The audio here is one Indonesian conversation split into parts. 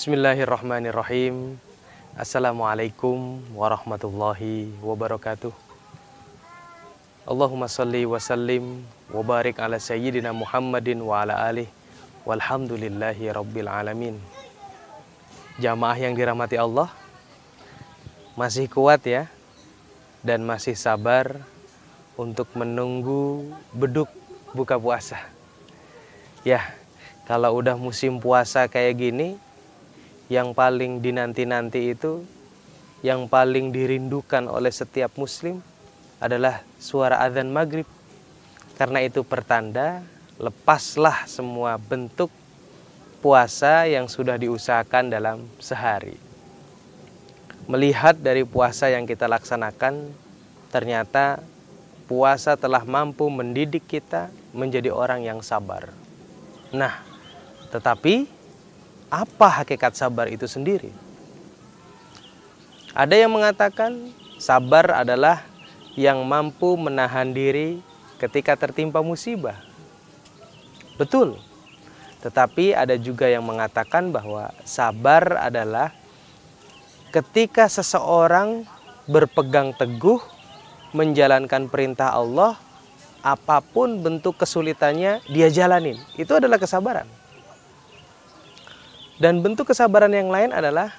Bismillahirrahmanirrahim. Assalamualaikum warahmatullahi wabarakatuh. Allahumma salli wa sallim wa barik ala sayyidina Muhammadin wa ala alihi walhamdulillahi rabbil alamin. Jamaah yang dirahmati Allah, masih kuat ya dan masih sabar untuk menunggu beduk buka puasa. Ya, kalau udah musim puasa kayak gini, yang paling dinanti-nanti itu, yang paling dirindukan oleh setiap muslim adalah suara adzan maghrib. Karena itu pertanda, lepaslah semua bentuk puasa yang sudah diusahakan dalam sehari. Melihat dari puasa yang kita laksanakan, ternyata puasa telah mampu mendidik kita menjadi orang yang sabar. Nah, tetapi apa hakikat sabar itu sendiri? Ada yang mengatakan sabar adalah yang mampu menahan diri ketika tertimpa musibah. Betul. Tetapi ada juga yang mengatakan bahwa sabar adalah ketika seseorang berpegang teguh menjalankan perintah Allah, apapun bentuk kesulitannya dia jalanin. Itu adalah kesabaran. Dan bentuk kesabaran yang lain adalah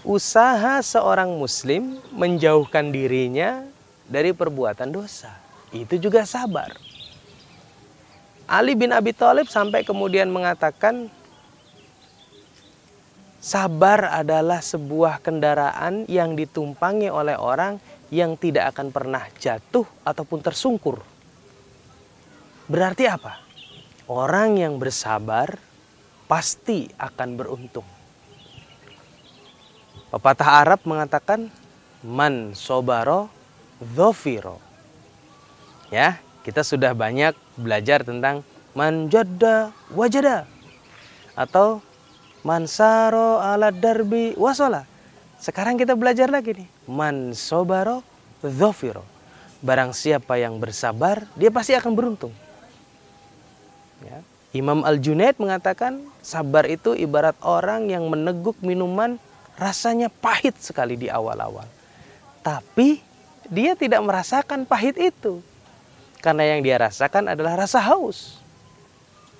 usaha seorang muslim menjauhkan dirinya dari perbuatan dosa. Itu juga sabar. Ali bin Abi Thalib sampai kemudian mengatakan, sabar adalah sebuah kendaraan yang ditumpangi oleh orang yang tidak akan pernah jatuh ataupun tersungkur. Berarti apa? Orang yang bersabar pasti akan beruntung. Pepatah Arab mengatakan, man sobaro dhofiro. Ya, kita sudah banyak belajar tentang man jadda wajada atau man saro ala darbi wasola. Sekarang kita belajar lagi nih, man sobaro dhofiro. Barang siapa yang bersabar, dia pasti akan beruntung. Ya. Imam Al-Junaid mengatakan, sabar itu ibarat orang yang meneguk minuman rasanya pahit sekali di awal-awal. Tapi dia tidak merasakan pahit itu. Karena yang dia rasakan adalah rasa haus.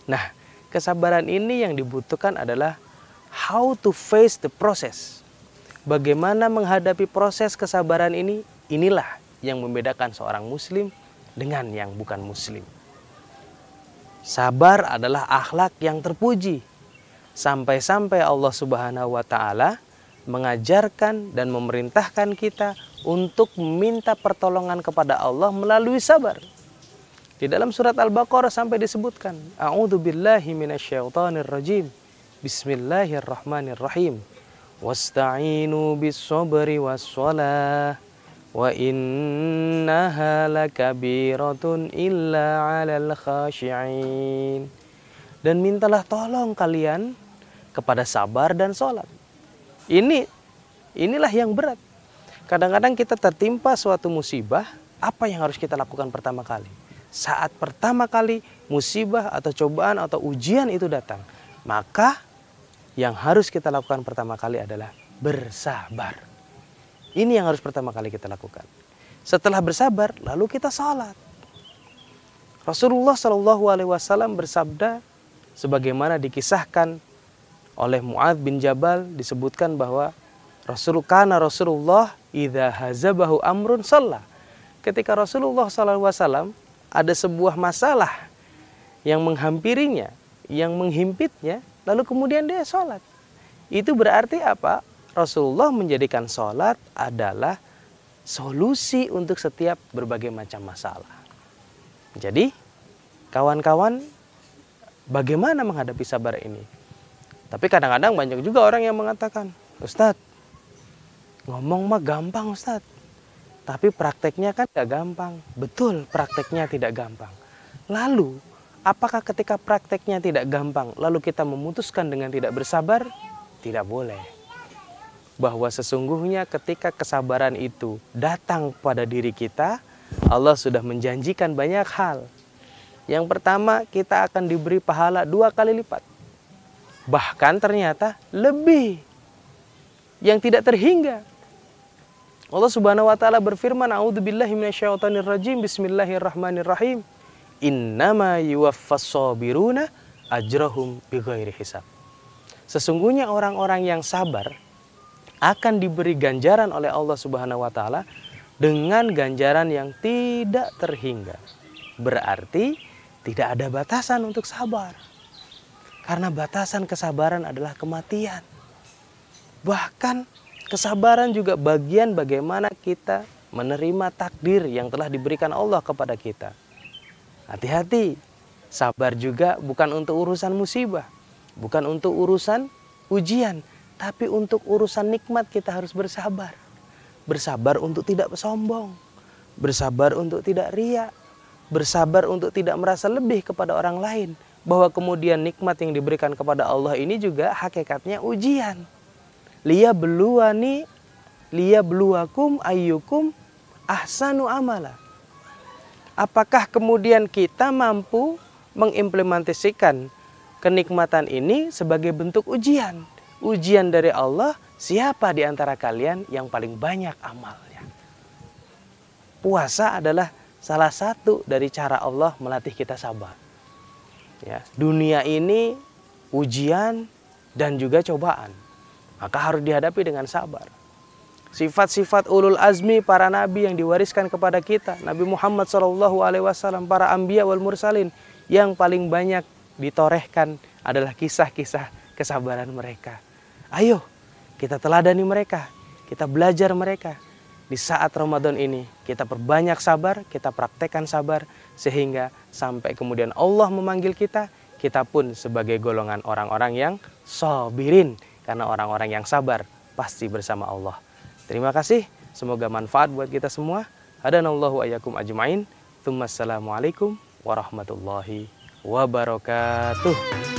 Nah, kesabaran ini yang dibutuhkan adalah how to face the process. Bagaimana menghadapi proses kesabaran ini, inilah yang membedakan seorang muslim dengan yang bukan muslim. Sabar adalah akhlak yang terpuji. Sampai-sampai Allah Subhanahu wa Ta'ala mengajarkan dan memerintahkan kita untuk meminta pertolongan kepada Allah melalui sabar. Di dalam surat Al-Baqarah sampai disebutkan, A'udzubillahi minasyaitonirrajim. Bismillahirrahmanirrahim. Wasta'inu bis-sabri was-shalah. Wa innaha lakabiratun illa 'alal khashi'in. Dan mintalah tolong kalian kepada sabar dan sholat. Inilah yang berat. Kadang-kadang kita tertimpa suatu musibah, apa yang harus kita lakukan pertama kali? Saat pertama kali musibah atau cobaan atau ujian itu datang, maka yang harus kita lakukan pertama kali adalah bersabar. Ini yang harus pertama kali kita lakukan. Setelah bersabar, lalu kita sholat. Rasulullah SAW bersabda, sebagaimana dikisahkan oleh Mu'adz bin Jabal, disebutkan bahwa Rasulullah idza hazabahu amrun shalla. Ketika Rasulullah SAW ada sebuah masalah yang menghampirinya, yang menghimpitnya, lalu kemudian dia sholat. Itu berarti apa? Rasulullah menjadikan sholat adalah solusi untuk setiap berbagai macam masalah. Jadi, kawan-kawan, bagaimana menghadapi sabar ini? Tapi kadang-kadang banyak juga orang yang mengatakan, Ustadz, ngomong mah gampang Ustadz, tapi prakteknya kan gak gampang. Betul, prakteknya tidak gampang. Lalu, apakah ketika prakteknya tidak gampang, lalu kita memutuskan dengan tidak bersabar? Tidak boleh. Bahwa sesungguhnya ketika kesabaran itu datang pada diri kita, Allah sudah menjanjikan banyak hal. Yang pertama, kita akan diberi pahala 2 kali lipat. Bahkan ternyata lebih yang tidak terhingga. Allah Subhanahu wa taala berfirman, "A'udzubillahi minasyaitonirrajim. Bismillahirrahmanirrahim. Innama yuwaffas sabiruna ajrahum bighairi hisab." Sesungguhnya orang-orang yang sabar akan diberi ganjaran oleh Allah Subhanahu wa taala dengan ganjaran yang tidak terhingga. Berarti tidak ada batasan untuk sabar. Karena batasan kesabaran adalah kematian. Bahkan kesabaran juga bagian bagaimana kita menerima takdir yang telah diberikan Allah kepada kita. Hati-hati, sabar juga bukan untuk urusan musibah, bukan untuk urusan ujian, tapi untuk urusan nikmat kita harus bersabar. Bersabar untuk tidak sombong, bersabar untuk tidak riya, bersabar untuk tidak merasa lebih kepada orang lain. Bahwa kemudian nikmat yang diberikan kepada Allah ini juga hakikatnya ujian. Liyabluwakum ayyukum ahsanu amala. Apakah kemudian kita mampu mengimplementasikan kenikmatan ini sebagai bentuk ujian? Ujian dari Allah, siapa di antara kalian yang paling banyak amalnya? Puasa adalah salah satu dari cara Allah melatih kita sabar. Ya, dunia ini ujian dan juga cobaan, maka harus dihadapi dengan sabar. Sifat-sifat ulul azmi para nabi yang diwariskan kepada kita, Nabi Muhammad SAW, para anbiya wal mursalin, yang paling banyak ditorehkan adalah kisah-kisah kesabaran mereka. Ayo kita teladani mereka, kita belajar mereka. Di saat Ramadan ini kita perbanyak sabar, kita praktekkan sabar, sehingga sampai kemudian Allah memanggil kita, kita pun sebagai golongan orang-orang yang sabirin. Karena orang-orang yang sabar pasti bersama Allah. Terima kasih, semoga manfaat buat kita semua. Hadanallahu ayyakum ajmain. Assalamualaikum warahmatullahi wabarakatuh.